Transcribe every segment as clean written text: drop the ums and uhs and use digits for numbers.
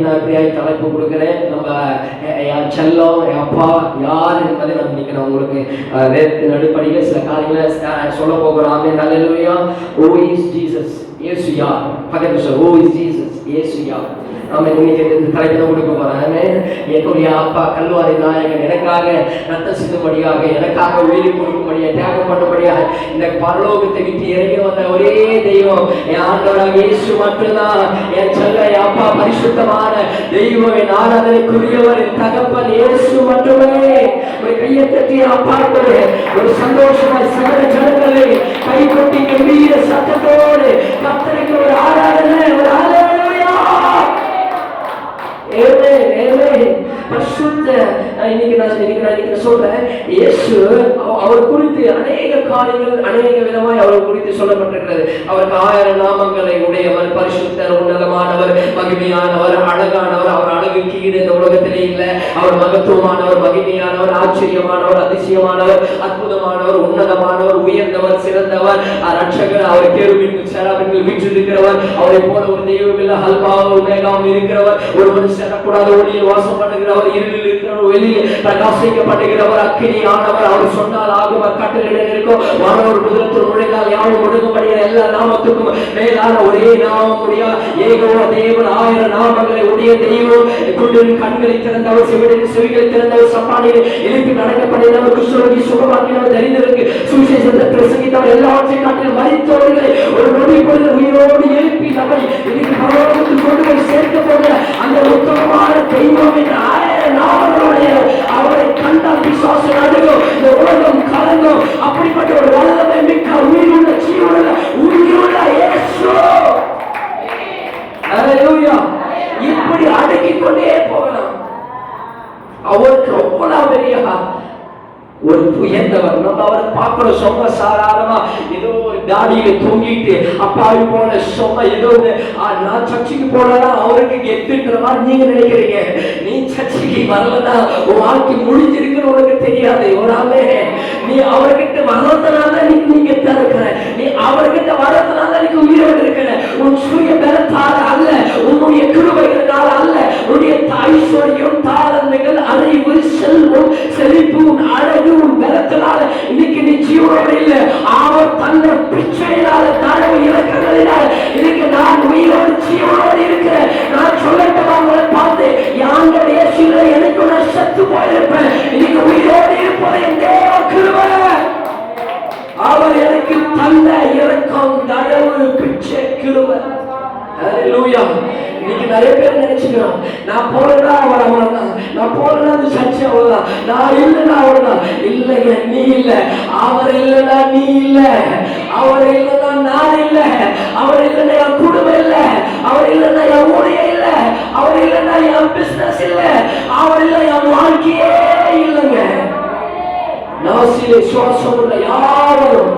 நான் எப்படியாவது தலைப்பு கொடுக்குறேன். நம்ம என் செல்லம், என் அப்பா யார் என்பதை நம்ம இன்னைக்கு நான் உங்களுக்கு வேதத்தின் அடிப்படையில் சில காரியங்களை சொல்ல போகிறோம். ஆமென், ஹல்லேலூயா. Who is Jesus? இயேசு யார்? பக்கத்துல சொல்லுங்க. Who is Jesus? இயேசு யார்? ஆமென். இன்னைக்கு இந்த தலைப்பு கொடுக்க போறேன். ஆமென். என்னுடைய அப்பா கல்வாரி நாயகன் எனக்காக ரத்தம் சிந்தும்படியாக, எனக்காக உயிரை கொடுக்கும்படியாக, தியாகம் பண்ணும்படியாக இந்த பரலோகத்தை விட்டு இறங்கி வந்த ஒரே தெய்வம் என் ஆண்டவராக இயேசு மட்டும்தான். என் செல்ல என் அப்பா பரிசுத்தமான தெய்வம், என் ஆராதனைக்குரியவர், என் தகப்பன் இயேசு மட்டுமே. ஒரு கையை தட்டி அப்பாவோடு ஒரு சந்தோஷமாய் சகல ஜனங்களை கை கொட்டி கம்பீர சத்தத்தோடு கர்த்தருக்கு ஒரு ஆராதனை, ஒரு ஹல்லேலூயா. இன்னைக்கு நான் சொல்றேன், இயேசு அவர் குறித்து அநேக காரியங்கள் அநேக விதமாய் அவர் குறித்து சொல்லப்பட்டிருக்கிறது. அவருக்கு 1000 நாமங்களை உடையவர், பரிசுத்தர், உன்னதமானவர், மகிமையானவர், அழகானவர். அவர் அழகுக்கு ஈடு இந்த உலகத்திலே இல்லை. அவர் மகத்துவமானவர், மகிமையானவர், ஆச்சரியமானவர், அதிசயமானவர், அற்புதமானவர், உன்னதமானவர், உயர்ந்தவர், சிறந்தவர், ரட்சகர். அவர் கேருபீன் செராபீன்கள் வீற்றிருக்கிறவர். அவரை போல ஒரு தெய்வம் இல்லை. அல்பாவும் ஒமேகாவும் இருக்கிறவர், ஒருவர் சேரக்கூடாத ஒளியில் வாசம் பண்ணுகிறவர், இருளில் இருக்கிறவர், வெளியில் பிரகாசிக்கப்படுகிறவர், அக்கினியானவர். அவர் சொன்னால் ஆகும், கட்டளையிட இருக்கும். வானவர் முதலத்தில் நுழைந்தால் யாரும் ஒடுங்கும்படியான எல்லா நாமத்துக்கும் மேலான ஒரே நாமம் உடைய ஏகோவா தேவன். 1000 நாமங்களை உடைய தெய்வம். குருடரின் கண்களை திறந்தவர், செவிடரின் செவிகளை திறந்தவர், சப்பானியில் எழுப்பி நடக்கப்படினவர், குஷ்டரோகி சுகமாக்கினவர், தரித்திரருக்கு சுவிசேஷத்தை பிரசங்கித்தவர், எல்லாவற்றையும் காட்டிலும் மரித்தவர்களை ஒரு நொடி பொழுது உயிரோடு எழுப்பி நம்மை இன்னைக்கு பரலோகத்தில் கொண்டு போய் சேர்க்க போகிற அந்த உத்தமமான தெய்வம் என்ற 1000 நாமங்களுடைய அவரை கண்டால் விசுவாசம் நடுங்கும், இந்த உலகம் கலங்கும். அப்படிப்பட்ட ஒரு வல்லமை மிக்க உயிருள்ள ஜீவனுள்ள உயிருள்ள இயேசு. ஹல்லேலூயா. இப்படி அடக்கிக் கொண்டே போகலாம். அவருக்கு அவ்வளவு பெரிய ஒரு உயர்ந்தவர். நம்ம அவரை பார்க்கிறோம் சொம்ம சாதாரணமா ஏதோ ஒரு தாடியில தூங்கிட்டு அப்பாவி போன சொம்ம ஏதோ நான் சர்ச்சைக்கு போனா அவருக்கு கெத்துன்ற மாதிரி நீங்க நினைக்கிறீங்க. நீ சர்ச்சைக்கு வரலன்னா உன் வாழ்க்கை முடிஞ்சிருக்குன்னு உனக்கு தெரியாது. ஒரு ஆளே நீ அவர்கிட்ட வர்றதுனால நீங்க இருக்கிற, நீ அவர்கிட்ட வர்றதுனால நீங்க உயிரோடு இருக்கிற. உன் சுய பலத்தால அல்ல, உன்னுடைய கிருபைகளால அல்ல, உன்னுடைய ஐஸ்வர்யம், தாளந்துகள், அறிவு, செல்வம், செழிப்பு, அழகு, பலத்தினால இன்னைக்கு நீ ஜீவனோடு இல்ல. அவர் தந்த பிச்சையினால, தரவு இலக்கங்களினால இன்னைக்கு நான் உயிரோடு ஜீவனோடு இருக்கிறேன். நான் சொல்லட்டும் அவங்களை பார்த்து, யாங்கள் இயேசுல எனக்கு நான் செத்து போயிருப்பேன், இன்னைக்கு உயிரோடு இருப்பதை என் தேவ கிருபை. அவர் எனக்கு தந்த இரக்கம், தயவு, பிச்சை, கிருபை. ஹல்லேலூயா. இன்னைக்கு நிறைய பேர் நினைச்சுக்கிறோம், நான் போறதா அவர் அவ்வளவுதான், நான் போறதா அந்த சர்ச்சை அவ்வளவுதான், நான் இல்லைன்னா அவ்வளவுதான். இல்லைங்க, நீ இல்ல. அவர் இல்லைன்னா நீ இல்ல. அவர் இல்லைன்னா நான் இல்ல. அவர் இல்லைன்னா என் குடும்பம் இல்ல. அவர் இல்லைன்னா என் ஊழியம் இல்ல. அவர் இல்லைன்னா என் பிசினஸ் இல்ல. அவர் இல்லை என் வாழ்க்கையே இல்லைங்க. நாசிலே சுவாசம் உள்ள யாரும்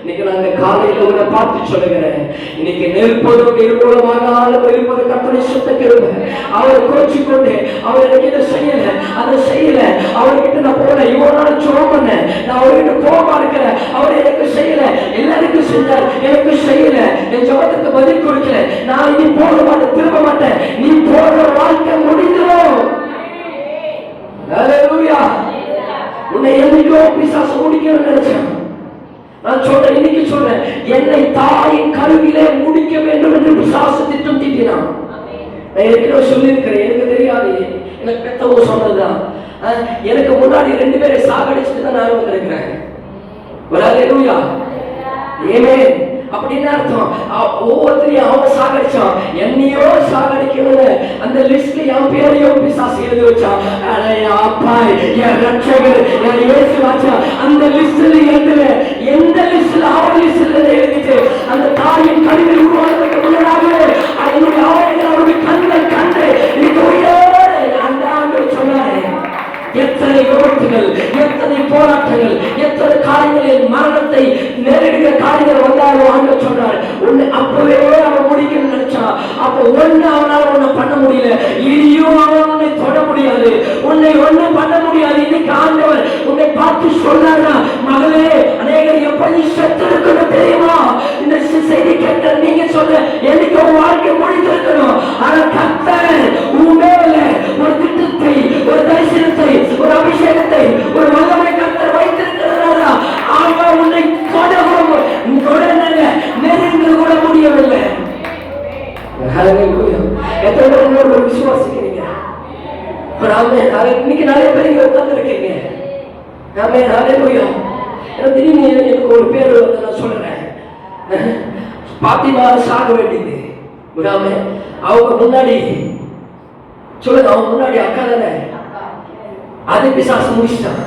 இன்னைக்கு நான் இந்த காலையில உன்னை பார்த்து சொல்லுகிறேன், இன்னைக்கு நெருப்பதும் நிர்மூலமாக இருப்பது கர்த்தருடைய சுத்த கிருபை. அவரை கோச்சிக்கொண்டு அவர் எனக்கு இதை செய்யல, அதை செய்யல, அவர்கிட்ட நான் போனேன், இவ்வளவு நாள் ஜெபம் பண்ணேன், நான் அவர்கிட்ட கோபமா இருக்கிறேன், அவர் எனக்கு செய்யல, எல்லாருக்கும் செஞ்சார், எனக்கு செய்யல, என் ஜெபத்துக்கு பதில் கொடுக்கல, நான் இனி போக மாட்டேன், திரும்ப மாட்டேன். நீ போற வாழ்க்கை முடிஞ்சிடும். ஹல்லேலூயா. உன்னை என்னைக்கோ பிசாசு முடிக்கணும்னு நினைச்சேன். நான் சொல்றேன், இன்னைக்கு சொல்றேன், என்னை தாயின் கருவிலே முடிக்க வேண்டும் என்று பிசாசு திட்டம் தீட்டினான். நான் ஏற்கனவே சொல்லியிருக்கிறேன், எனக்கு தெரியாது, எனக்கு பெத்தவங்க சொன்னதுதான். எனக்கு முன்னாடி 2 பேரை சாகடிச்சுட்டு தான் நான் வந்திருக்கிறேன். ஹல்லேலூயா. ஆமென். அப்படின்னு அர்த்தம், ஒவ்வொருத்தரையும் அவன் சாகடிச்சான், என்னையோ சாகடிக்கணும்னு அந்த லிஸ்ட்ல என் பேரையும் பிசாசு எழுதி வச்சான். அப்பா, என் ரட்சகர், என் இயேசு வாச்சா அந்த லிஸ்ட்ல எழுதுல, எந்த லிஸ்ட்ல அவன் லிஸ்ட்ல எழுதிட்டு அந்த தாயின் கருவில் உருவானதுக்கு முன்னதாக என்னுடைய அவருடைய கண்கள் கண்டு அந்த ஆண்டு சொன்னாரு. எத்தனை விபத்துகள், எத்தனை போராட்டங்கள், எத்தனை காரியங்களில் மரணத்தை நேரிடுகிற காரியங்கள் வந்தாலும் ஆண்டு சொன்னார். உன்னை அப்பவே அவன் முடிக்கணும்னு நினைச்சா, அப்ப ஒண்ணு அவனால ஒண்ணு பண்ண முடியல, இனியும் அவன் உன்னை தொட முடியாது, உன்னை ஒண்ணும் பண்ண முடியாது. இன்னைக்கு ஆண்டவர் உன்னை பார்த்து சொன்னார்னா, மகளே, அநேகர் எப்படி செத்து இருக்குன்னு தெரியுமா? இந்த செய்தி கேட்ட நீங்க சொல்ல விசுவாசிக்கிறீங்க. இன்னைக்கு நிறைய பேர் இங்க உட்கார்ந்து இருக்கீங்க. திடீர்னு எனக்கு ஒரு பேர் வந்து நான் சொல்றேன், பாத்திமா சாக வேண்டியது. அவங்க முன்னாடி சொல்லுங்க, அவங்க முன்னாடி அக்கா தானே, அது பிசாசு முடிச்சிட்டான்.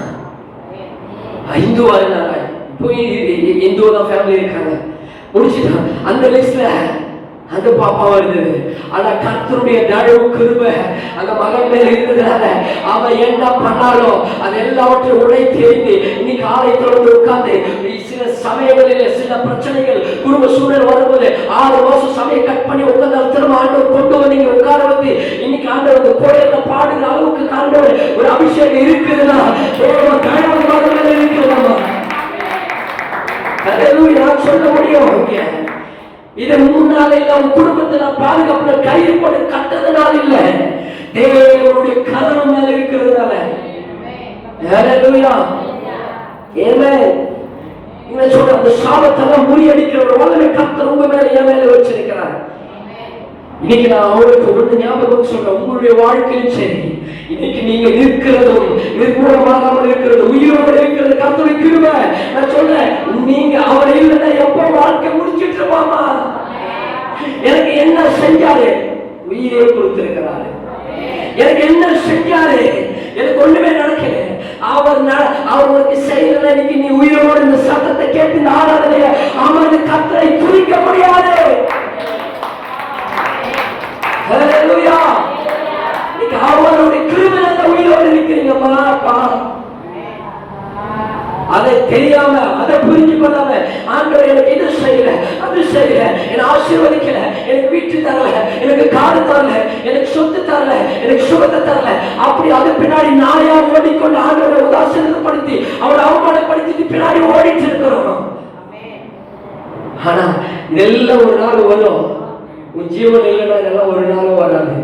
இந்துவா இருந்தாங்க, போய் இந்து தான் ஃபேமிலி இருக்காங்க, முடிச்சுட்டான். அந்த லிஸ்ட்ல அந்த பாப்பா இருந்தது. ஆனா கர்த்தருடைய தயவு கிருபை அந்த மகன் மேல இருந்ததுனால அவன் என்ன பண்ணாலும் அது எல்லாவற்றையும் உடைத்து எறிந்து இன்னைக்கு ஆலயத்தோடு உட்கார்ந்து சில சமயங்களில் சில பிரச்சனைகள் குடும்ப சூழல் வரும்போது 6 மாசம் சமயம் கட் பண்ணி உட்கார்ந்து திரும்ப ஆண்டவர் கொண்டு வந்து இங்க உட்கார வந்து இன்னைக்கு ஆண்டவர் கோயில பாடுகிற அளவுக்கு ஆண்டவர் ஒரு அபிஷேகம் இருக்குதுன்னா இருக்குதுமா நான் சொல்ல முடியும். இது முன்னால இல்ல, உன் குடும்பத்துல பாதுகாப்புல கயிறு போட்டு கட்டதுனால இல்ல, தேவனுடைய கதவு மேல இருக்கிறதுனால. அந்த சாபத்தெல்லாம் முறியடிக்கிற ஒரு வல்லமை கர்த்தர் உங்க மேல என் மேல வச்சிருக்கிறார். இன்னைக்கு நான் அவருக்கு ஒன்று ஞாபகம் சொல்றேன், உங்களுடைய வாழ்க்கையும் சரி, இன்னைக்கு நீங்க இருக்கிறதும் நிர்மூலமாகாமல் இருக்கிறது, உயிரோடு இருக்கிறது கர்த்தருடைய கிருபை. நான் சொல்றேன், நீங்க அவர் இல்லைன்னா எப்ப வாழ்க்கை முடிச்சிட்டு இருப்பாமா? எனக்கு என்ன செஞ்சாரு? உயிரே கொடுத்திருக்கிறாரு. எனக்கு என்ன செஞ்சாரு? எனக்கு ஒண்ணுமே நடக்கல. அவருக்கு செய்யல. இன்னைக்கு நீ உயிரோடு இந்த சத்தத்தை கேட்டு இந்த ஆராதனைய அமர்ந்து கர்த்தரை துதிக்க முடியாது. ஹல்லேலூயா. நீங்க அவருடைய கிருபையால உயிரோடு இருக்கிறீங்கப்பா. அதை தெரியாம, அதை புரிஞ்சு கொள்ளாம, ஆண்டவர் எனக்கு இது செய்யல, அது செய்யல, என்னை ஆசீர்வதிக்கல, எனக்கு வீட்டு தரல, எனக்கு காடு தரல, எனக்கு சொத்து தரல, எனக்கு சுகத்தை தரல, அப்படி அது பின்னாடி நாயா ஓடிக்கொண்டு ஆண்டவரை உதாசீனப்படுத்தி அவரை அவமானப்படுத்திட்டு பின்னாடி ஓடிட்டு இருக்கிறோம். ஆனா இதெல்லாம் ஒரு நாள் வரும். உன் ஜீவன் இல்லைன்னா இதெல்லாம் ஒரு நாளும் வராது.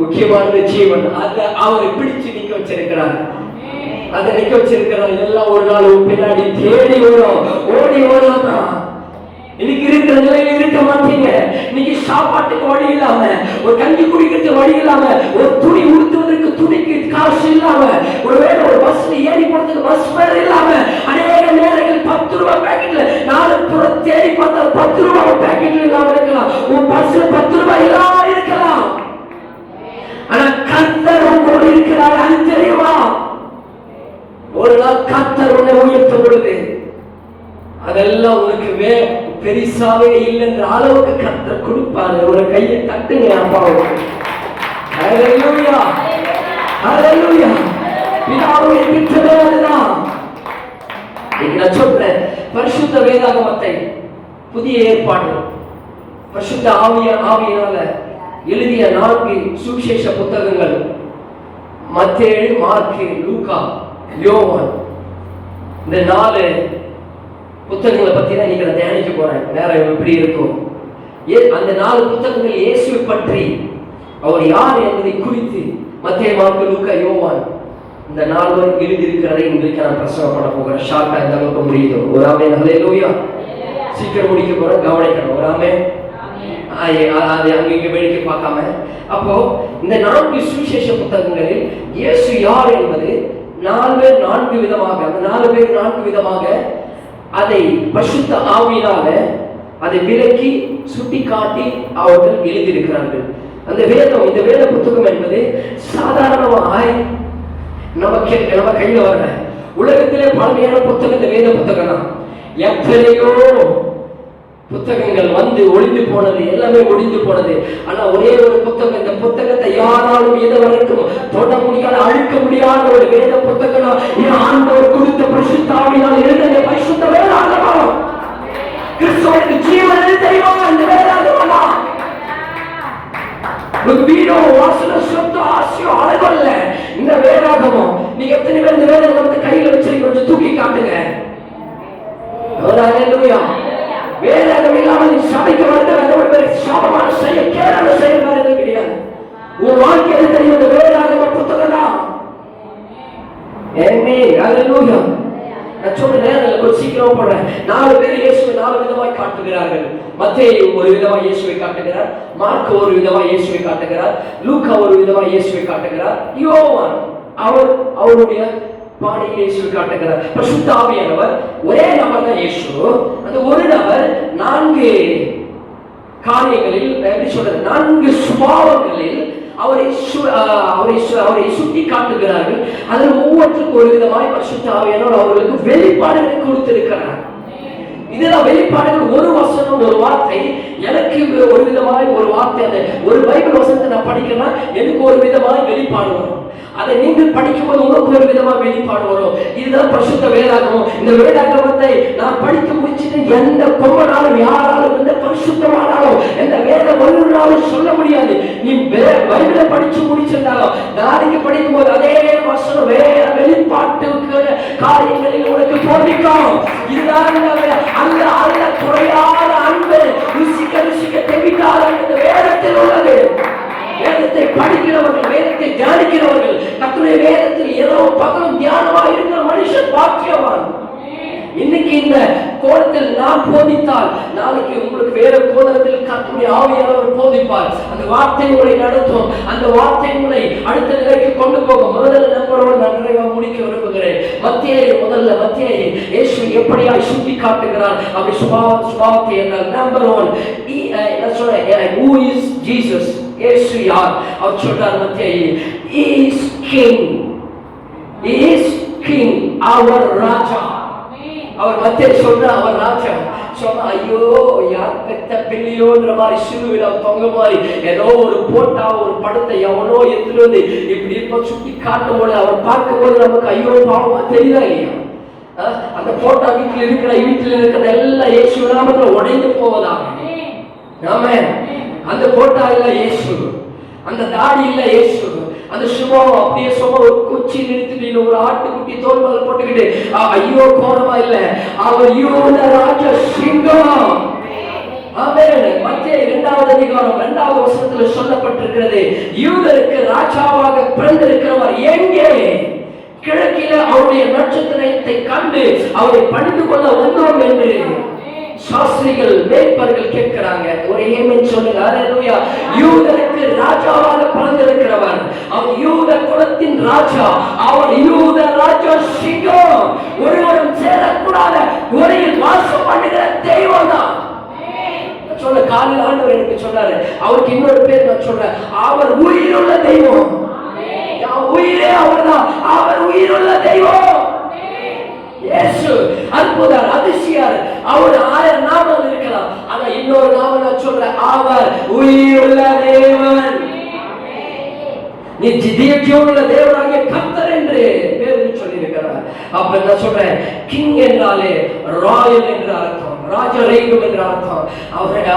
முக்கியமானது ஜீவன். அதை அவரை பிடிச்சு நிக்க வச்சிருக்கிறார். அதை நிக்க வச்சிருக்கிறார். இதெல்லாம் ஒரு நாள் பின்னாடி தேடி வரும், ஓடி வரும். இன்னைக்கு இருக்கிற நிலையில இருக்க மாட்டீங்க. இன்னைக்கு சாப்பாட்டுக்கு வழி இல்லாம, ஒரு கஞ்சி குடிக்கிறதுக்கு வழி இல்லாம, ஒரு துணி உடுத்துவதற்கு துணிக்கு காசு இல்லாம, ஒருவேளை ஒரு பஸ்ல ஏறி போறதுக்கு பஸ் ஃபேர் இல்லாம, அநேக நேரங்கள் 10 ரூபாய் பேக்கெட்ல 4 புறம் தேடி பார்த்தா 10 ரூபாய் பேக்கெட்ல இல்லாம இருக்கலாம். உன் பஸ்ல 10 ரூபாய் இல்லாம இருக்கலாம். ஆனா கர்த்தர் உங்களோடு இருக்கிறார். அது தெரியுமா? ஒரு நாள் கர்த்தர் உன்னை உயர்த்தும் பொழுது அதெல்லாம் உனக்கு பெரிசாவே இல்லைன்ற அளவுக்கு கர்த்தர் கொடுப்பாரு. ஒரு கையை தட்டுங்க அப்பாவுக்கு. ஹல்லேலூயா, ஹல்லேலூயா. பிதாவுடைய திட்டமே அதுதான். நான் சொல்றேன், பரிசுத்த வேதாகமத்தை புதிய ஏற்பாடு பரிசுத்த ஆவியினால எழுதிய 4 சுவிசேஷ புத்தகங்கள், மத்தேயு, மார்க்கு, லூக்கா, யோவான், இந்த 4 புத்தகங்களை பத்தி தான் இன்னைக்கு நான் தியானிக்க போறேன். நேரம் எப்படி இருக்கும்? அந்த 4 புத்தகங்கள் இயேசுவை பற்றி, அவர் யார் என்பதை குறித்து மத்தேயு, மார்க்கு, லூக்கா, யோவான் இந்த 4 பேர் எழுதியிருக்கிறதை இன்றைக்கு நான் பிரசங்கம் பண்ண போகிறேன். ஷார்ட்டா இந்த அளவுக்கு முடியுது. ஒரு ஆமென், ஹல்லேலூயா. சீக்கிரம் முடிக்க போறேன், கவனிக்கணும். ஒரு ஆமென். அது அங்க வேடிக்கை பார்க்காம, அப்போ இந்த 4 சுவிசேஷ புத்தகங்களில் இயேசு யார் என்பது 4 பேர் 4 விதமாக, அந்த 4 பேர் 4 விதமாக அதை பரிசுத்த ஆவியினால அதை விலக்கி சுட்டி காட்டி அவர்கள் எழுதியிருக்கிறார்கள். அந்த வேதம், இந்த வேத புத்தகம் என்பது சாதாரணமாய் நம்ம கையில வர உலகத்திலே பழமையான புத்தகம் இந்த வேத புத்தகம் தான். எத்தனையோ புத்தகங்கள் வந்து ஒளிந்து போனது, எல்லாமே ஒளிந்து போனது. ஆனா ஒரே ஒரு புத்தகம், இந்த புத்தகத்தை யாராலும் எது வரைக்கும் தொட முடியாத, அழிக்க முடியாத ஒரு வேத புத்தகம் ஆண்டவர் கொடுத்த பரிசுத்த ஆவியினால் எழுதிய பரிசுத்த வேதாகமம். கிறிஸ்துவுக்கு ஜீவன் தெரியுமா? இந்த வேதாகமம் வீடோ வாசல சொத்து ஆசையோ அழகல்ல. இந்த வேதாகமம் நீங்க எத்தனை பேர் இந்த வேதாகமத்தை கையில வச்சிருக்க? கொஞ்சம் தூக்கி காட்டுங்க. வேதாகம் இல்லாமல் சபைக்கு வந்து சாபமான செய்ய கேடான செயல் வேற எதுவும் கிடையாது. உன் வாழ்க்கை எது தெரியும்? இந்த வேதாகம புத்தகம் தான். நான் சொல்ற நேரம் கொஞ்சம் சீக்கிரம் போடுறேன். 4 பேர் இயேசுவை 4 விதமாய் காட்டுகிறார்கள். மத்தேயு ஒரு விதமா இயேசுவை காட்டுகிறார், மார்க் ஒரு விதமா இயேசுவை காட்டுகிறார், லூக்கா ஒரு விதமா இயேசுவை காட்டுகிறார், யோவான் அவருடைய பாணியில் இயேசுவை காட்டுகிறார். பரிசுத்த ஆவியானவர் ஒரே நபர் தான் இயேசு. அந்த ஒரு நபர் 4 காரியங்களில், எப்படி சொல்றது, 4 சுபாவங்களில் அவரை சுட்டி காட்டுகிறார்கள். அதில் ஒவ்வொன்றுக்கும் ஒரு விதமாய் பரிசுத்த ஆவியானவர் அவர்களுக்கு வெளிப்பாடுகளை கொடுத்திருக்கிறார். இதெல்லாம் வெளிப்பாடுகள் ஒரு வசனம் ஒரு வார்த்தை. எனக்கு ஒரு விதமாய் ஒரு வார்த்தை, அந்த ஒரு பைபிள் வசனத்தை நான் படிக்கிறேன்னா எனக்கு ஒரு விதமாய் வெளிப்பாடு வரும். அதை நீங்கள் படிக்கும்போது உங்களுக்கு ஒரு விதமா வெளிப்பாடு வரும். இதுதான் பரிசுத்த வேதாகமம். இந்த வேதாகமத்தை நான் படித்து முடிச்சுட்டு எந்த கொம்பனாலும் யாராலும் எந்த பரிசுத்தமானாலும் எந்த வேத வல்லுநராலும் சொல்ல முடியாது. நீ பைபிளை படிச்சு முடிச்சிருந்தாலும் நாளைக்கு படிக்கும் போது அதே வசனம் வேற வெளிப்பாட்டு காரியங்களில் உனக்கு போதிக்கும். இதுதான் அல்ல அல்ல குறையாத அன்பு, ருசிக்க ருசிக்க தெவிக்காத இந்த வேதத்தில் உள்ளது. வேதத்தை படிக்கிறவர்கள், வேதத்தை தியானிக்கிறவர்கள், கர்த்தருடைய வேதத்தில் இரவும் பகலும் தியானமா இருக்கிற மனுஷன் பாக்கியவான். இன்னைக்கு இந்த கோலத்தில் நான் போதித்தால் நாளைக்கு உங்களுக்கு வேற கோலத்தில் கர்த்தருடைய ஆவியானவர் போதிப்பார். அந்த வார்த்தை உங்களை நடத்தும், அந்த வார்த்தை உங்களை அடுத்த நிலைக்கு கொண்டு போகும். முதல்ல நம்பரோடு நான் நிறைவா முடிக்க விரும்புகிறேன். மத்திய இயேசு எப்படியாய் சுட்டி காட்டுகிறார் அப்படி சுபாவத்தை என்றால் நம்பர் 1 என்ன சொல்ற, who is Jesus? இயேசு யார்? அவர் சொல்றார் மத்திய is king, is king, our ராஜா. அவர் மத்திய சொல்ற அவர் ராஜா. சொன்னா ஐயோ யார் பெத்த பிள்ளையோன்ற மாதிரி சிலுவையில தொங்க மாதிரி ஏதோ ஒரு போட்டா ஒரு படத்தை எவனோ எடுத்துட்டு வந்து இப்படி இப்ப சுட்டி காட்டும் போது அவர் பார்க்கும் போது நமக்கு ஐயோ பாவமா தெரியுதா இல்லையா? அந்த போட்டா வீட்டில் இருக்கிற எல்லாம் இயேசு நாமத்துல உடைந்து போவதாக. ஆமென். அந்த போட்டா இல்ல இயேசு, அந்த தாடி இல்ல இயேசு, அந்த சுபாவம் அப்படியே சும்மா ஒரு குச்சி நிறுத்திட்டு ஒரு ஆட்டுக்குட்டி தோல் மேல போட்டுக்கிட்டு ஐயோ கோரமா இல்ல, அவர் யூத ராஜ சிங்கம். ஆமென். மத்திய 2வது அதிகாரம் 2வது வசனத்துல சொல்லப்பட்டிருக்கிறது, யூதருக்கு ராஜாவாக பிறந்திருக்கிறவர் எங்கே? கிழக்கில அவருடைய நட்சத்திரத்தை கண்டு அவரை பணிந்து கொள்ள வந்தோம் என்று சாஸ்திரிகள் மேய்ப்பர்கள் கேட்கிறாங்க. ஒரு ஏமேன் சொல்லுங்க. ஹல்லேலூயா. யூதருக்கு ராஜாவாக பிறந்திருக்கிறவர், அவர் யூத குலத்தின் ராஜா, அவர் யூத ராஜா சிங்கம், ஒருவரும் சேரக்கூடாத ஒரேயில் வாசம் பண்ணுகிற தெய்வம் தான். சொல்ல காலையில் ஆண்டவர் எனக்கு சொன்னாரு, அவருக்கு இன்னொரு பேர் நான் சொல்றேன், அவர் உயிருள்ள தெய்வம். உயிரே அவர்தான், அவர் உயிருள்ள தெய்வம். இயேசு அற்புதர், அதிசயர், அவர் 1000 நாமங்கள் இருக்கலாம். ஆனா இன்னொரு நாமம் நான் சொல்றேன், அவர் உயிருள்ள தேவன். நீ ஜீவனுள்ள தேவனாகிய கர்த்தர் என்று பேர் சொல்லி இருக்கிறார். அப்ப நான் சொல்றேன், கிங் என்றாலே ராயல் என்று அர்த்தம், ராஜரீகம் என்று அர்த்தம்.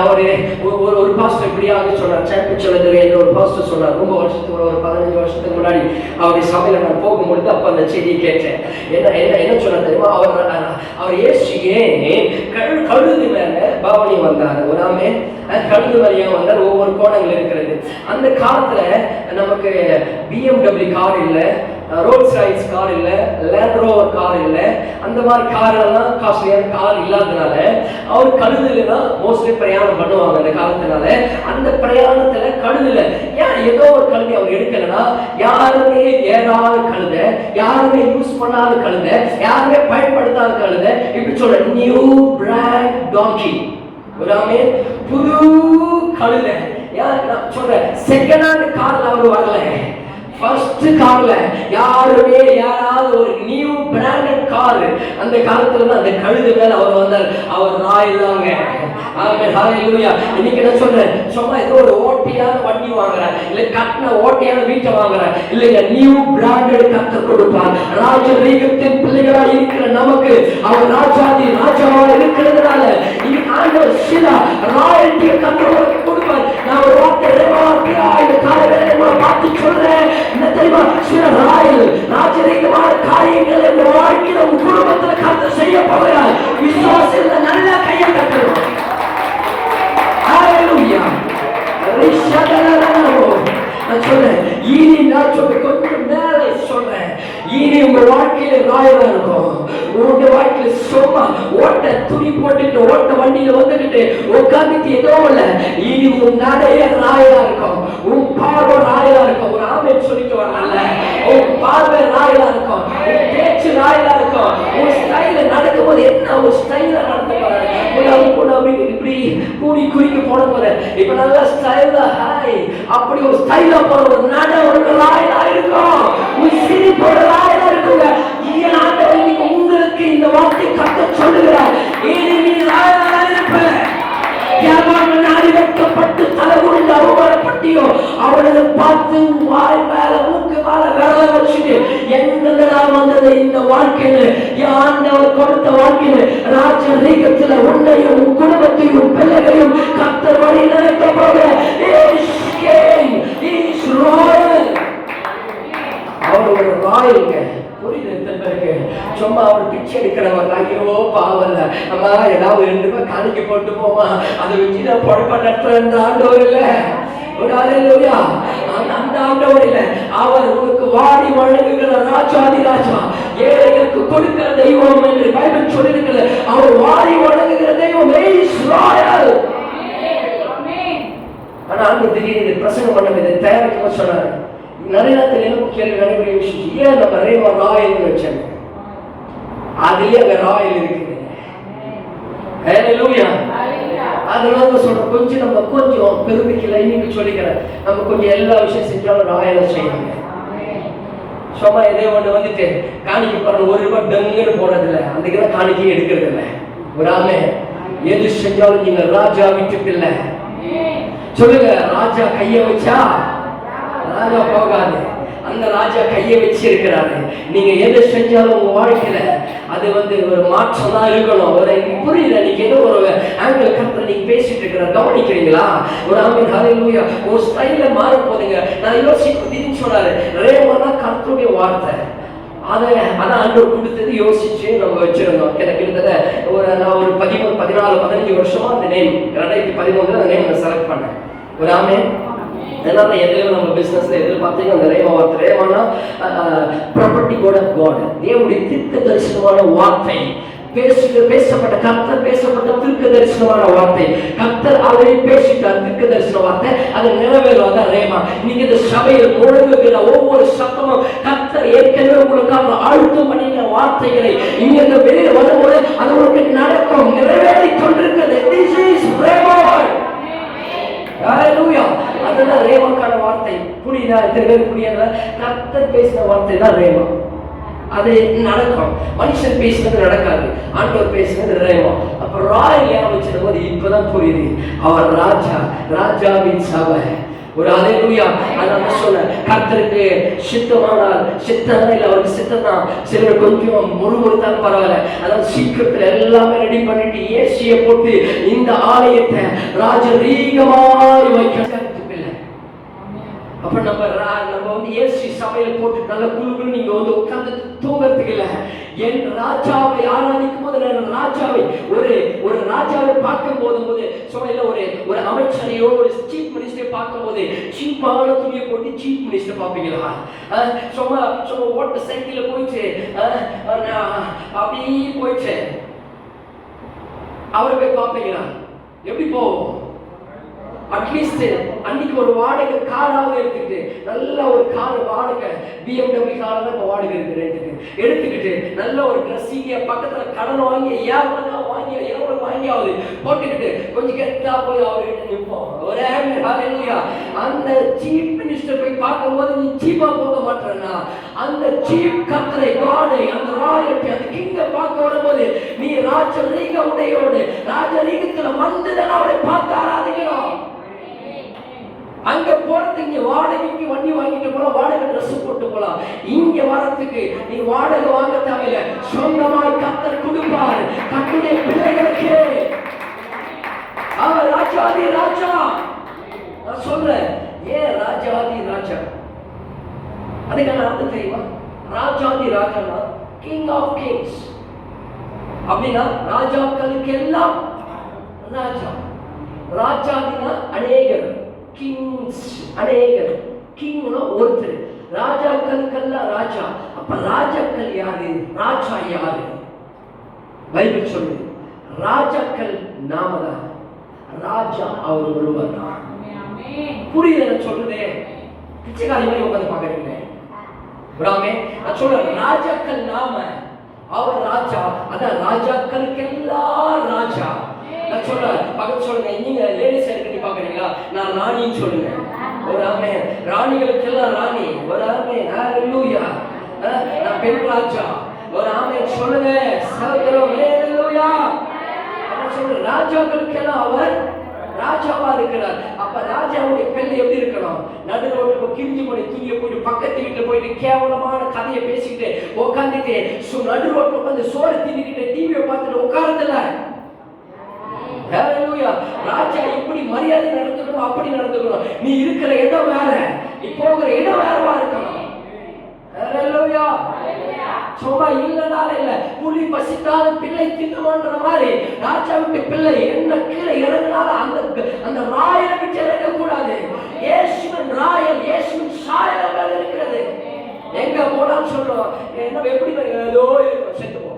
அவரே ஒரு பாஸ்டர் இப்படியாக சொல்றார், சாம்பிச்சலதுரை என்ற ஒரு பாஸ்டர் சொல்றார். ரொம்ப வருஷத்துக்கு ஒரு 15 வருஷத்துக்கு முன்னாடி அவருடைய சபையில நான் போகும்பொழுது அப்ப அந்த செய்தியை கேட்டேன். என்ன சொல்ல தெரியுமா, அவர் இயேசுவே கழுது மேல பவனி வந்தார். ஒராமே கழுது மேலே வந்தார். ஒவ்வொரு கோணங்கள் இருக்கிறது. அந்த காலத்துல நமக்கு BMW கார் இல்ல, ரோல்ஸ் ராய்ஸ் கார் இல்ல, லேண்ட் ரோவர் கார் இல்ல, அந்த மாதிரி கார் எல்லாம் காஸ்ட்லியான கார் இல்லாதனால அவர் கழுதுல தான் மோஸ்ட்லி பிரயாணம் பண்ணுவாங்க அந்த காலத்தினால. அந்த பிரயாணத்துல கழுதுல ஏன் ஏதோ ஒரு கழுதை அவர் எடுக்கலன்னா, யாருமே ஏறாத கழுத, யாருமே யூஸ் பண்ணாத கழுத, யாருமே பயன்படுத்தாத கழுத, இப்படி சொல்ற நியூ பிராண்ட் டாங்கி, புது கழுத. நான் சொல்றேன், செகண்ட் ஹேண்ட் கார்ல அவர் வரல, ஃபர்ஸ்ட் கார்ல யாருமே யாராவது ஒரு நியூ பிராண்டட் கார் அந்த காலத்துல தான் அந்த கழுது மேல அவர் வந்தார். அவர் ராயலாங்க. ஆமென். ஹல்லேலூயா. இன்னைக்கு நான் சொல்றேன், சும்மா ஏதோ ஒரு ஓட்டியான வண்டி வாங்குற, இல்ல கட்டின ஓட்டியான வீட்டை வாங்குற இல்லைங்க, நியூ பிராண்டட் கர்த்தர் கொடுப்பார். ராஜரீகத்தின் பிள்ளைகளா இருக்கிற நமக்கு அவர் ராஜாதி ராஜாவா இருக்கிறதுனால இன்னைக்கு ஆண்டவர் சில ராயல்டி கர்த்தருக்கு கொடுப்பார். நான் ஒரு வார்த்தை இந்த காலையில பார்த்து சொல்றேன், என்ன தெரியுமா, சில ராயல் ராஜரீகமான காரியங்கள் இந்த வாழ்க்கையில உங்க குடும்பத்துல கர்த்தர் செய்ய போகிறார். விசுவாசத்துல நல்ல கையை கட்டணும். ஹல்லேலூயா. நான் சொல்றேன், இனி நான் சொல்ல கொஞ்சம் மேலே சொல்றேன், இனி உங்க வாழ்க்கையில ராயலா இருக்கும். உங்க வாழ்க்கையில சும்மா ஓட்ட துணி போட்டுட்டு ஓட்ட வண்டியில வந்துகிட்டு உட்காந்துட்டு ஏதோ இல்ல. இனி உன் நடைய ராயலா இருக்கும், உன் பார்வை ராயலா இருக்கும். ஒரு ஆமென் சொல்லிட்டு வரல. உன் பார்வை ராயலா இருக்கும், உன் பேச்சு ராயலா இருக்கும். உன் ஸ்டைல நடக்கும்போது என்ன ஒரு ஸ்டைல நடத்த போற, இப்படி கூடி குறிக்க போட போற, இப்ப நல்லா ஸ்டைலா ஹாய் அப்படி ஒரு ஸ்டைலா போற ஒரு நட ஒரு ராயலா இருக்கும். உன் சிரிப்போட ராயலா இருக்குங்க. ஏன் ஆண்டவர் நீங்க உங்களுக்கு இந்த வார்த்தை கத்த சொல்லுகிறார், ஏன் நீ ராயலா இருப்ப. முன்னாடி வைக்கப்பட்டு தலை குனிந்து அவமானப்பட்டியோ அவனை பார்த்து வாய் மேல மூக்கு மேல விரல வச்சுட்டு எங்க வந்தது இந்த வாழ்க்கையில ஆண்டவர் கொடுத்த வாழ்க்கையில ராஜரீகத்துல உன்னையும் உன் குடும்பத்தையும் பிள்ளைகளையும் கர்த்தர் வழி நடத்த போக அவர் ஒரு ராயலுங்க. சும்மா அவர் பிச்சை எடுக்கிறவங்க ஐயோ பாவல்ல அம்மா ஏதாவது 2 ரூபாய் காணிக்க போட்டு போமா அதை வச்சு நான் பொழப்ப நடத்துற ஆண்டவர் இல்ல. ஒரு அல்லேலூயா. அந்த ஆண்டவர் இல்ல. அவர் உங்களுக்கு வாரி வழங்குகிற ராஜாதி ராஜா, ஏழைகளுக்கு கொடுக்கிற தெய்வம் என்று பைபிள் சொல்லியிருக்கிறது. அவர் வாரி வழங்குகிற தெய்வம். ஆனா அங்க திடீர்னு பிரசங்கம் பண்ண இதை தயாரிக்க சொன்னாரு. நிறைய நேரத்தில் எனக்கு கேள்வி நடைபெற விஷயம், ஏன் நம்ம ரேமா ராயல் வச்சாங்க, அதுலயே அங்க ராயல் இருக்குது. அதனால சொல்றோம், கொஞ்சம் நம்ம கொஞ்சம் பெருமைக்கல இன்னைக்கு சொல்லிக்கிறேன், நம்ம கொஞ்சம் எல்லா விஷயம் செஞ்சாலும் ராயல செய்யணும். சும்மா எதே ஒண்ணு வந்துட்டு காணிக்க போற 1 ரூபாய் டங்குன்னு போறது இல்லை, அதுக்குதான் காணிக்கை எடுக்கிறது இல்லை. ஒரு ஆமே எது செஞ்சாலும் நீங்க ராஜா விட்டுட்டு இல்ல சொல்லுங்க. ராஜா கைய வச்சா ராஜா போகாது, அந்த ராஜா கையை வச்சு இருக்கிறாரு. நீங்க எதை செஞ்சாலும் உங்க வாழ்க்கையில அது ஒரு மாற்றம் தான் இருக்கணும். ஒரு புரியல, நீங்க ஏதோ ஒரு ஆங்கிள் கருத்துல நீங்க பேசிட்டு இருக்கிற கவனிக்கிறீங்களா? ஒரு ஆமென் ஹல்லேலூயா. ஒரு ஸ்டைல மாற போதுங்க. நான் யோசிச்சு சொன்னாரு, ரேமானா கர்த்தருடைய வார்த்தை, அதை ஆண்டவர் கொடுத்தது யோசிச்சு நம்ம வச்சிருந்தோம். கிட்டத்தட்ட நான் ஒரு 13, 14, 15 வருஷமா அந்த நேம் 2013 அந்த நேம் செலக்ட் பண்ணேன். ஒரு ஆமென். அதனால எதுலையும் நம்ம பிசினஸ்ல எதிர்பார்த்தீங்க அந்த ரேமா வார்த்தை. ரேமானா ப்ராப்பர்ட்டி கோட் ஆஃப் காட், தேவனுடைய தீர்க்க தரிசனமான வார்த்தை. பேசப்பட்ட கர்த்தர் பேசப்பட்ட தீர்க்க தரிசனமான வார்த்தை. கர்த்தர் அவரை பேசிட்டார் தீர்க்க தரிசன வார்த்தை, அது நிறைவேறுவதா ரேமா. நீங்க இந்த சபையில் முழங்குகிற ஒவ்வொரு சத்தமும் கர்த்தர் ஏற்கனவே உங்களுக்காக அழுத்தம் பண்ணின வார்த்தைகளை இங்க வெளியே வரும்போது அது உங்களுக்கு நடக்கும், நிறைவேறி கொண்டிருக்கிறது. This is Rema. ஹல்லேலூயா. அதுதான் ரேமாக்கான வார்த்தை. புரியுதா? எத்தனை பேர் புரியல? கர்த்தர் பேசின வார்த்தை தான் ரேமா. அது நடக்கும். மனுஷன் பேசினது நடக்காது, ஆண்டவர் பேசினது ரேமா. அப்ப ராயல் ஏன் வச்சிருக்கும் போது இப்பதான் புரியுது, அவர் ராஜா, ராஜாவின் சபை. ஒரு அல்லேலூயா. அதான் சொல்ல கர்த்தருக்கு சித்தமானால் சித்தம் இல்லை, அவருக்கு சித்தம் தான். சிலர் கொஞ்சம் முறுமுறுத்தாலும் பரவாயில்ல, அதாவது சீக்கிரத்தில் எல்லாமே ரெடி பண்ணிட்டு ஏசியை போட்டு இந்த ஆலயத்தை ராஜரீகமாய் வைக்க. அப்ப நம்ம ஏசி சபையில போட்டு நல்ல குழுக்குழு நீங்க உட்கார்ந்து தூங்கறதுக்கு இல்ல. என் ராஜாவை ஆராதிக்கும் போது ராஜாவை ஒரு ராஜாவை பார்க்கும் போது சபையில ஒரு அமைச்சரையோ ஒரு சீஃப் மினிஸ்டரை பார்க்கும் போது சீப்பான துணியை போட்டு சீஃப் மினிஸ்டர் பார்ப்பீங்களா? சும்மா ஓட்ட சைக்கிள்ல போயிட்டு அப்படி போயிட்டு அவரை போய் பார்ப்பீங்களா? எப்படி போவோம்? அட்லீஸ்ட் அன்னைக்கு ஒரு வாடகை காராவது எடுத்துக்கிட்டு, நல்ல ஒரு கார் வாடகை BMW கார் தான் வாடகை இருக்கு, எடுத்துக்கிட்டு நல்ல ஒரு ட்ரெஸ்ஸிங்க பக்கத்துல கடன் வாங்கி எவ்வளவு வாங்கியாவது போட்டுக்கிட்டு கொஞ்சம் கெட்டா போய் அவர்கிட்ட நிற்போம். ஒரே ஹல்லேலூயா. அந்த சீஃப் மினிஸ்டர் போய் பார்க்கும்போது நீ சீப்பா போக மாட்டேன்னா, அந்த சீஃப் கர்த்தரை காடை அந்த ராயல்டி அந்த கிங்க பார்க்க வரும்போது நீ ராஜரீக உடையோடு ராஜரீகத்துல வந்துதான் அவரை பார்த்து ஆராதிக்கணும். அங்க போறதுக்கு இங்க வாடகைக்கு வண்டி வாங்கிட்டு போலாம், வாடகை ட்ரெஸ் போட்டு போலாம். இங்க வரத்துக்கு நீ வாடகை வாங்க தேவையில்லை, சொந்தமாய் கர்த்தர் கொடுப்பார் கர்த்தருடைய பிள்ளைகளுக்கு. அவர் ராஜாதி ராஜா. நான் சொல்றேன், ஏன் ராஜாதி ராஜா? அதுக்கான அர்த்தம் தெரியுமா? ராஜாதி ராஜானா கிங் ஆஃப் கிங்ஸ். அப்படின்னா ராஜாக்களுக்கு எல்லாம் ராஜா. ராஜாதினா அநேகர், கிங்ஸ் அநேகர், கிங்னா ஒருத்தர். ராஜாக்களுக்கெல்லாம் ராஜா. அப்ப ராஜாக்கள் யாரு? ராஜா யாரு? பைபிள் சொல்லுது ராஜாக்கள் நாம தான், ராஜா அவர் ஒருவர் தான். புரியுது நான் சொல்றதே? பிச்சைக்காரி மாதிரி உட்காந்து பாக்குறீங்களே. நான் சொல்றேன் ராஜாக்கள் நாம, அவர் ராஜா. அதான் ராஜாக்களுக்கெல்லாம் ராஜா. நான் சொல்றேன் பக்கத்து சொல்லுங்க, நீங்க லேடிஸ் கட்டி பாக்குறீங்களா? நான் ராணின்னு சொல்லுங்க. ஒரு ஆமே ராணிகளுக்கெல்லாம் ராணி. ஒரு ஆமே ஹalleluya. நான் பெண் ராஜா. ஒரு ஆமே சொல்லுங்க சகோதரர் ஹalleluya. நான் சொல்றேன் ராஜாக்களுக்கெல்லாம் அவர் ராஜாவா இருக்கிறார். அப்ப ராஜாவுடைய பிள்ளை எப்படி இருக்கணும்? நடு ரோட்டுக்கு கிழிஞ்சு போய் தூங்கி போயிட்டு பக்கத்து வீட்டுல போயிட்டு கேவலமான கதையை பேசிக்கிட்டு உட்காந்துட்டு நடு ரோட்டு உட்காந்து சோறு தின்னுக்கிட்டு டிவியை பார்த்துட்டு உட்கார்றதில்ல. ராஜா இப்படி மரியாதை நடந்துக்கணும், அப்படி நடந்துக்கணும். நீ இருக்கிற இடம் வேற, நீ போகிற இடம் வேறவா இருக்கணும். சும்மா இல்லனால இல்ல, புலி பசித்தாலும் பிள்ளை தின்னுமன்ற மாதிரி ராஜாவுக்கு பிள்ளை என்ன கீழே இறங்கினாலும் அந்த ராயலை விட்டு இறங்க கூடாது. இயேசுவின் ராயல், இயேசுவின் சாயல் மேல இருக்கிறது. எங்க போனாலும் சொல்றோம் என்ன எப்படி ஏதோ செத்து போ.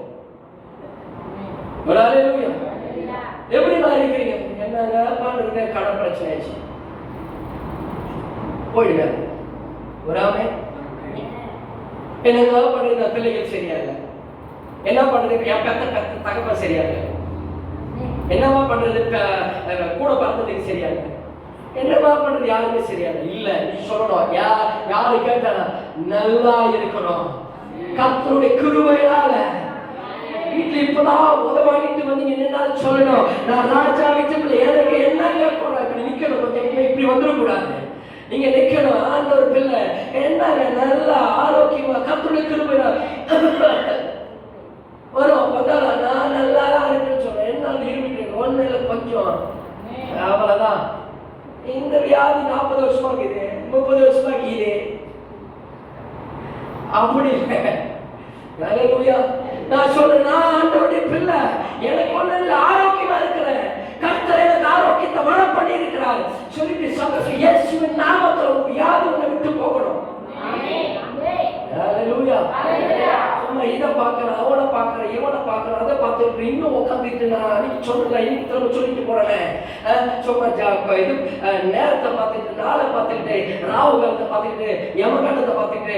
எப்படி இருக்கிறீங்க? என்னங்க பண்றீங்க? கடன் பிரச்சனை ஆச்சு போயிடுங்க. வராம என்னங்க பண்றது? பிள்ளைகள் சரியா இல்லை. என்ன பண்றது? என் பெத்த தகப்ப சரியா இல்லை. என்னவா பண்றது? கூட பறந்ததுக்கு சரியா இல்லை. என்னவா பண்றது? யாருமே சரியா இல்லை. இல்ல நீ சொல்லணும். யாரு கேட்டா நல்லா இருக்கணும். கர்த்தருடைய கிருபையால வீட்டுல இப்பதான் உதவாங்கிட்டு வந்து என்னன்னு சொல்லணும். நான் ராஜா வீட்டுக்குள்ள எனக்கு என்னங்க போறேன் இப்படி நிக்கணும். கொஞ்சம் இப்படி வந்துடக்கூடாது. நீங்க நிக்கணும். ஆண்டவர் பிள்ளை என்னங்க நல்லா ஆரோக்கியமா கர்த்தருடைய கிருபை வரும். நான் நல்லா இருக்குன்னு சொல்றேன். என்னால இருமிட்டு ஒன்னுல கொஞ்சம் அவ்வளவுதான். இந்த வியாதி 40 வருஷமா இருக்குது, 30 வருஷமா இருக்குது. அப்படி ஹalleluya. நான் சொல்றேன் நான் ஆண்டவருடைய பிள்ளை, எனக்கு ஒண்ணு ஆரோக்கியமா இருக்கிறேன். கர்த்தர் எனக்கு ஆரோக்கியத்தை வர பண்ணி இருக்கிறார் சொல்லிட்டு சந்தோஷம். இயேசுவின் நாமத்துல வியாதி உன்னை விட்டு போகணும். ஹalleluya. சும்மா இதை பார்க்கிறேன், அவனை பார்க்கிறேன், இவனை பார்க்கிறேன், அதை பார்த்துட்டு இன்னும் உட்காந்துட்டு நான் அன்னைக்கு சொல்றேன் இன்னைக்கு திரும்ப சொல்லிட்டு போறேன். சும்மா இது நேரத்தை பார்த்துட்டு, நாளை பார்த்துக்கிட்டு, ராவு காலத்தை பார்த்துக்கிட்டு, யமகண்டத்தை பார்த்துக்கிட்டு,